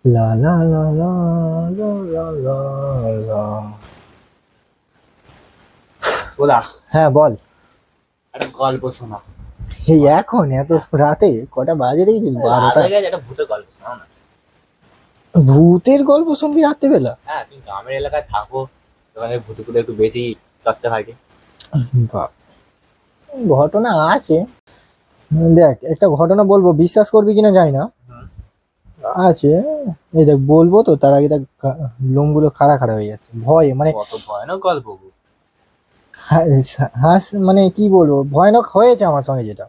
লা লা লা লা লা লা লা লা। শোনা, হ্যাঁ বল। একটা গল্প শোনা। এই এখন এত রাতে কটা বাজে দেখেছিস? রাত 12টা। হয়ে গেছে, একটা ভূতের গল্প শোনাও না। ভূতের গল্প শুনবি রাত্রেবেলা? হ্যাঁ, তুমি গ্রামের এলাকায় থাকো, ওখানে ভূতে টুতে একটু বেশি চর্চা থাকে। বাহ, ঘটনা আছে। দেখ একটা ঘটনা বলবো, বিশ্বাস করবি কিনা জানি না। হুম। আছে। এই দেখ বলবো তো তার আগে দেখ লোমগুলো খাড়া খাড়া হয়ে যাচ্ছে ভয়, মানে কত ভয়ানক গল্প গো। হাস মানে কি বলবো, ভয়ানক হয়েছে আমার সঙ্গে যেটা।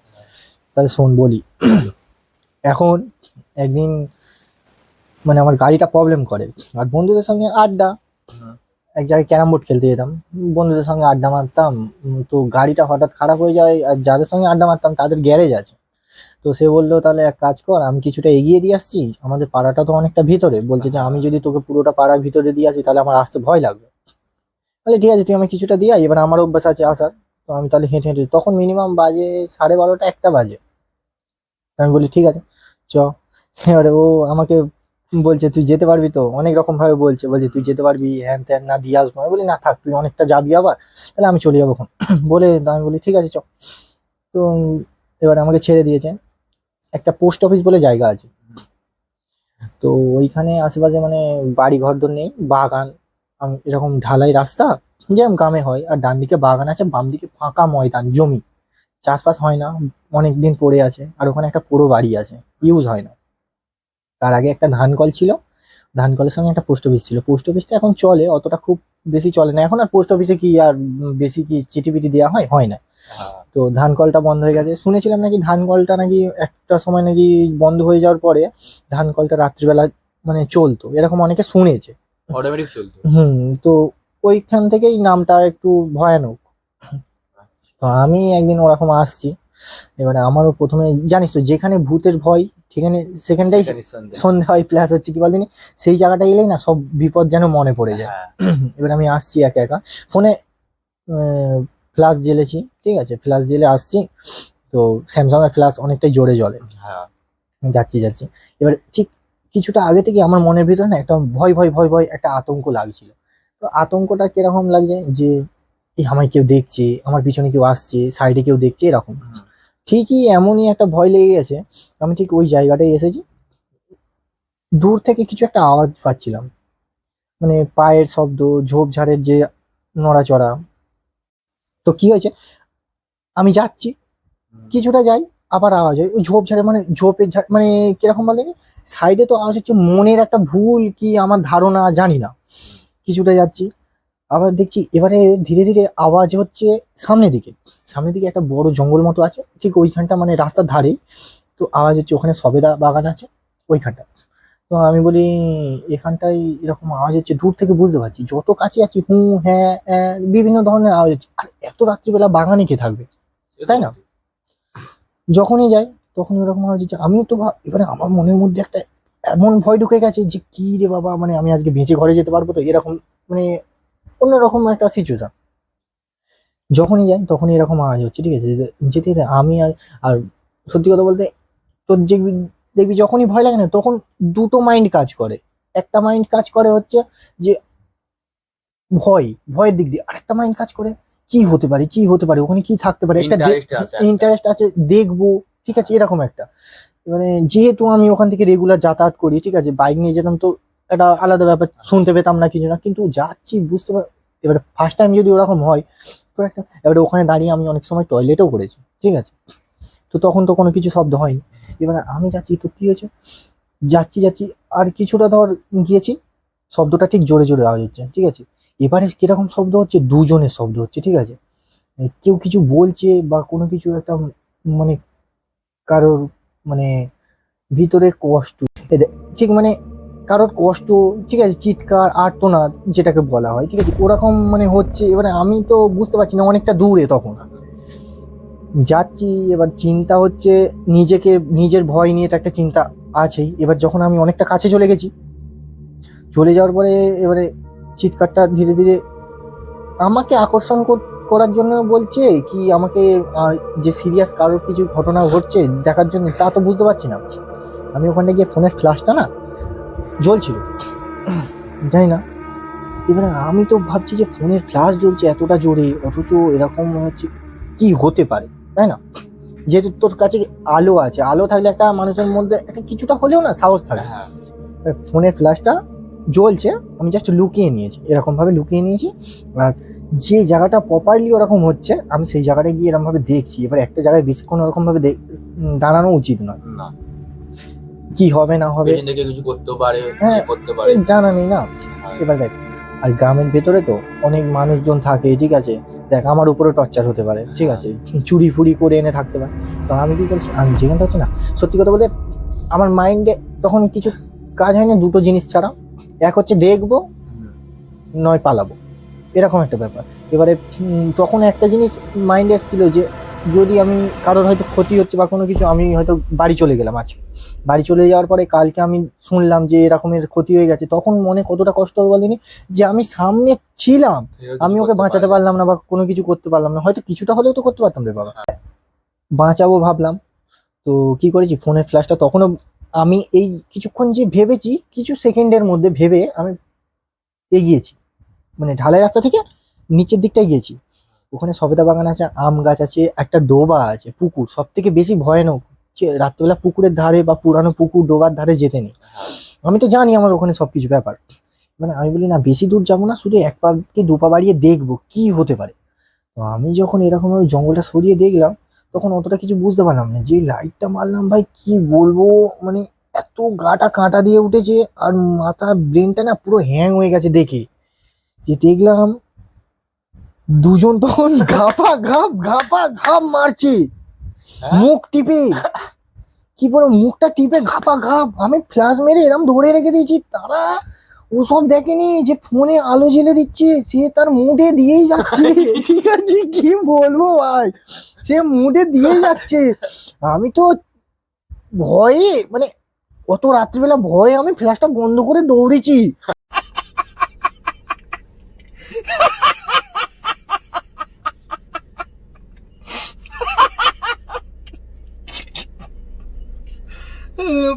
তাহলে শোন বলি। বলো। এখন একদিন মানে আমার গাড়িটা প্রবলেম করে, আর বন্ধুদের সঙ্গে আড্ডা, হুম। এক জায়গায় ক্যারাম বোর্ড খেলতে যেতাম, বন্ধুদের সঙ্গে আড্ডা মারতাম। তো গাড়িটা হঠাৎ খারাপ হয়ে যায়, আর যাদের সঙ্গে আড্ডা মারতাম তাদের গ্যারেজ আছে। তো সে বললো তাহলে এক কাজ কর, আমি কিছুটা এগিয়ে দিয়ে আসছি, আমাদের পাড়াটা তো অনেকটা ভিতরে, বলছে যে আমি যদি তোকে পুরোটা পাড়ার ভিতরে দিয়ে আসি তাহলে আমার আসতে ভয় লাগবে। তাহলে ঠিক আছে তুই আমি কিছুটা দিয়ে আয়। এবার আমার অভ্যাস আছে আসার। তো আমি তাহলে হেঁটে হেঁটে, তখন মিনিমাম বাজে 12:30 একটা বাজে। তো আমি বলি ঠিক আছে চ। এবারে ও আমাকে বলছে তুই যেতে পারবি তো, অনেক রকম ভাবে বলছে, বলছে তুই যেতে পারবি হ্যান ত্যান, না দিয়ে আসবো। আমি বলি না থাক, তুই অনেকটা যাবি আবার, তাহলে আমি চলে যাবো এখন। বলে আমি বলি ঠিক আছে চ। তো এবার আমাকে ছেড়ে দিয়েছে। একটা পোস্ট অফিস বলে জায়গা আছে, তো ওইখানে আশেপাশে মানে বাড়ি ঘর দর নেই, বাগান, এরকম ঢালাই রাস্তা যেরকম গ্রামে হয়, আর ডান দিকে বাগান আছে, বাম দিকে ফাঁকা ময়দান জমি, চাষবাস হয় না, অনেক দিন পড়ে আছে, আর ওখানে একটা পুরো বাড়ি আছে, ইউজ হয় না। তার আগে একটা ধান কল ছিল, ধান কলের সঙ্গে একটা পোস্ট অফিস ছিল। পোস্ট অফিসটা এখন চলে, অতটা খুব বেশি চলে না এখন। আর পোস্ট অফিসে কি আর বেশি কি চিঠি পিটি দেওয়া হয়? হয় না। হ্যাঁ। তো ধান কলটা বন্ধ হয়ে গেছে শুনেছিলাম, নাকি ধান কলটা নাকি একটা সময় নাকি বন্ধ হয়ে যাওয়ার পরে ধান কলটা রাত্রিবেলা মানে চলতো, এরকম অনেকে শুনেছে। অটোমেটিক চলতো। হুম। তো ওইখান থেকেই নামটা একটু ভয়ানক। তো আমি একদিন ওরকম আসছি, এবারে আমারও প্রথমে জানিস তো যেখানে ভূতের ভয় সেখানে সেখানটাই সেখানে সন্ধ্যে। সন্ধ্যা হয়, প্লাস হচ্ছে কি বলদিনি, সেই জায়গাটা এলেই না সব বিপদ যেন মনে পড়ে যায়। হ্যাঁ। এবার আমি আসছি একা একা, ফোনে ফ্ল্যাশ জ্বেলেছি, ঠিক আছে, ফ্ল্যাশ জেলে আসছি। তো স্যামসাং এর ফ্ল্যাশ অনেকটাই জোরে জ্বলে। হ্যাঁ। যাচ্ছি যাচ্ছি, এবার ঠিক কিছুটা আগে থেকে আমার মনের ভিতরে না একটা ভয় ভয় ভয় ভয় একটা আতঙ্ক লাগছিল। তো আতঙ্কটা কিরকম লাগছে যে এই আমায় কেউ দেখছে, আমার পিছনে কেউ আসছে, সাইডে কেউ দেখছে, এরকম। হুম। ঠিকই এমনই একটা ভয় লেগে গেছে। আমি ঠিক ওই জায়গাটায় এসেছি, দূর থেকে কিছু একটা আওয়াজ পাচ্ছিলাম, মানে পায়ের শব্দ, ঝোপঝাড়ের যে নড়াচড়া। তো কি হয়েছে, আমি যাচ্ছি, হুম। কিছুটা যাই, আবার আওয়াজ হয় ওই ঝোপঝাড়ে, মানে ঝোপের ঝাড়, মানে কিরকম বলে, সাইডে তো আওয়াজ হচ্ছে, মনের একটা ভুল কি আমার ধারণা জানি না। হুম। কিছুটা যাচ্ছি, আবার দেখছি এবারে ধীরে ধীরে আওয়াজ হচ্ছে সামনের দিকে। সামনের দিকে একটা বড় জঙ্গল মতো আছে ঠিক ওইখানটা, মানে রাস্তার ধারেই। তো আওয়াজ হচ্ছে ওখানে সবেদা বাগান আছে ওইখানটা। তো আমি বলি এখানটাই এরকম আওয়াজ হচ্ছে, দূর থেকে বুঝতে পারছি, যত কাছে আছি হু হ্যাঁ বিভিন্ন ধরনের আওয়াজ হচ্ছে। আর এত রাত্রিবেলা বাগানে কে থাকবে, সে তো তাই না? বটে। যখনই যাই তখনই ওরকম আওয়াজ হচ্ছে। আমি তো এবারে আমার মনের মধ্যে একটা এমন ভয় ঢুকে গেছে যে কি রে বাবা, মানে আমি আজকে বেঁচে ঘরে যেতে পারবো তো, এরকম মানে অন্যরকম একটা সিচুয়েশন। যখনই যাই তখনই এরকম আওয়াজ হচ্ছে, ঠিক আছে, যেতে যেতে আমি আর সত্যি কথা বলতে, তোর দেখবি দেখবি যখনই ভয় লাগে না তখন দুটো মাইন্ড কাজ করে। একটা মাইন্ড কাজ করে হচ্ছে যে ভয়, ভয়ের দিক দিয়ে, আরেকটা মাইন্ড কাজ করে কি হতে পারে, কি হতে পারে, ওখানে কি থাকতে পারে, একটা ইন্টারেস্ট আছে একটা। ইন্টারেস্ট আছে, দেখবো, ঠিক আছে, এরকম একটা। মানে যেহেতু আমি ওখান থেকে রেগুলার যাতায়াত করি, ঠিক আছে, বাইক নিয়ে যেতাম তো একটা আলাদা ব্যাপার, শুনতে পেতাম না কিছু না, কিন্তু যাচ্ছি বুঝতে পার। এবারে ফার্স্ট টাইম যদি ওরকম হয় তো একটা, এবারে ওখানে দাঁড়িয়ে আমি অনেক সময় টয়লেটেও করেছি, ঠিক আছে। তো তখন তো কোনো কিছু শব্দ হয়নি। এবারে আমি যাচ্ছি, তো কি হয়েছে, যাচ্ছি যাচ্ছি, আর কিছুটা ধর গিয়েছি, শব্দটা ঠিক জোরে জোরে আওয়াজ হচ্ছে, ঠিক আছে। এবারে কিরকম শব্দ হচ্ছে, দুজনের শব্দ হচ্ছে, ঠিক আছে। কেউ কিছু বলছে বা কোনো কিছু একটা, মানে কারোর মানে ভিতরের কষ্ট, ঠিক মানে কারোর কষ্ট, ঠিক আছে, চিৎকার আর্তনাদ যেটাকে বলা হয়, ঠিক আছে, ওরকম মানে হচ্ছে। এবারে আমি তো বুঝতে পারছি না, অনেকটা দূরে তখন যাচ্ছি। এবার চিন্তা হচ্ছে নিজেকে, নিজের ভয় নিয়ে তো একটা চিন্তা আছেই। এবার যখন আমি অনেকটা কাছে চলে গেছি, চলে যাওয়ার পরে এবারে চিৎকারটা ধীরে ধীরে আমাকে আকর্ষণ করার জন্য বলছে কি আমাকে, যে সিরিয়াস কারোর কিছু ঘটনা ঘটছে দেখার জন্য, তা তো বুঝতে পারছি না। আমি ওখানে গিয়ে ফোনের ফ্ল্যাশটা না জ্বলছিল, জানি না। এবারে আমি তো ভাবছি যে ফোনের ফ্ল্যাশ জ্বলছে এতটা জোরে, অথচ এরকম হচ্ছে কি হতে পারে, তাই না? যেহেতু তোর কাছে আলো আছে, আলো থাকলে একটা মানুষের মধ্যে একটা কিছুটা হলেও না সাহস থাকে। হ্যাঁ ফোনের ফ্ল্যাশটা জ্বলছে, আমি জাস্ট লুকিয়ে নিয়েছি, এরকম ভাবে লুকিয়ে নিয়েছি। আর যে জায়গাটা প্রপারলি ওরকম হচ্ছে আমি সেই জায়গাটা গিয়ে এরকম ভাবে দেখছি। এবার একটা জায়গায় বেশিক্ষণ ওরকম ভাবে দাঁড়ানো উচিত নয়, না, কি হবে না হবে পেছন থেকে কিছু করতেও পারে, হ্যাঁ, ইয়ে করতে পারে। এর জানা নেই না। হ্যাঁ, এবার দেখ, আর গ্রামের ভেতরে তো অনেক মানুষজন থাকে, ঠিক আছে, দেখ আমার উপরে টর্চার হতে পারে, ঠিক আছে, চুরি ফুরি করে এনে থাকতে পারে। তো আমি কি করছি, আমি যেখানটা হচ্ছে না, সত্যি কথা বলতে আমার মাইন্ডে তখন কিছু কাজ হয় না, দুটো জিনিস ছাড়া, এক হচ্ছে দেখবো, নয় পালাবো, এরকম একটা ব্যাপার। এবারে তখন একটা জিনিস মাইন্ডে এসেছিল যে যদি আমি কারোর হয়তো ক্ষতি হচ্ছে বা কোনো কিছু, আমি হয়তো বাড়ি চলে গেলাম আজকে, বাড়ি চলে যাওয়ার পরে কালকে আমি শুনলাম যে এরকমের ক্ষতি হয়ে গেছে, তখন মনে কতটা কষ্ট হবে বলিনি, যে আমি সামনে ছিলাম, আমি ওকে বাঁচাতে পারলাম না বা কোনো কিছু করতে পারলাম না, হয়তো কিছুটা হলেও তো করতে পারতাম রে বাবা, বাঁচাবো ভাবলাম। তো কি করেছি, ফোনের ফ্ল্যাশটা তখনও আমি এই কিছুক্ষণ যে ভেবেছি, কিছু সেকেন্ডের মধ্যে ভেবে আমি এগিয়েছি, মানে ঢালাই রাস্তা থেকে নিচের দিকটায় গিয়েছি। ওখানে সবেদা বাগান আছে, আম গাছ আছে, একটা ডোবা আছে, পুকুর, সব থেকে বেশি ভয়ানক যে রাত্রেবেলা পুকুরের ধারে বা পুরানো পুকুর ডোবার ধারে যেতে নেই। আমি তো জানি আমার ওখানে সবকিছু ব্যাপার, মানে আমি বলি না বেশি দূর যাবো না, শুধু এক পা কি দু পা বাড়িয়ে দেখবো কি হতে পারে। তো আমি যখন এরকম ভাবে জঙ্গলটা সরিয়ে দেখলাম, তখন অতটা কিছু বুঝতে পারলাম না, যে লাইটটা মারলাম ভাই কি বলবো, মানে এত গাটা কাঁটা দিয়ে উঠেছে, আর মাথা ব্রেনটা না পুরো হ্যাং হয়ে গেছে দেখে, যে দেখলাম দুজন তখন ঘাপা ঘাপ মারছে, হ্যাঁ? মুখ টিপে, কি বলো, মুখটা টিপে ঘাপা ঘাপ, আমি ফ্ল্যাশ মেরে এরম ধরে রেখে দিয়েছি, তারা ওসব দেখেনি যে ফোনে আলো জ্বেলে দিচ্ছে, সে তার মুডে দিয়েই যাচ্ছে, ঠিক আছে, কি বলবো ভাই, সে মুডে দিয়েই যাচ্ছে। আমি তো ভয়ে, মানে অত রাত্রিবেলা ভয়ে আমি ফ্ল্যাশটা বন্ধ করে দৌড়েছি।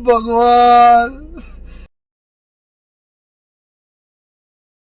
भगवान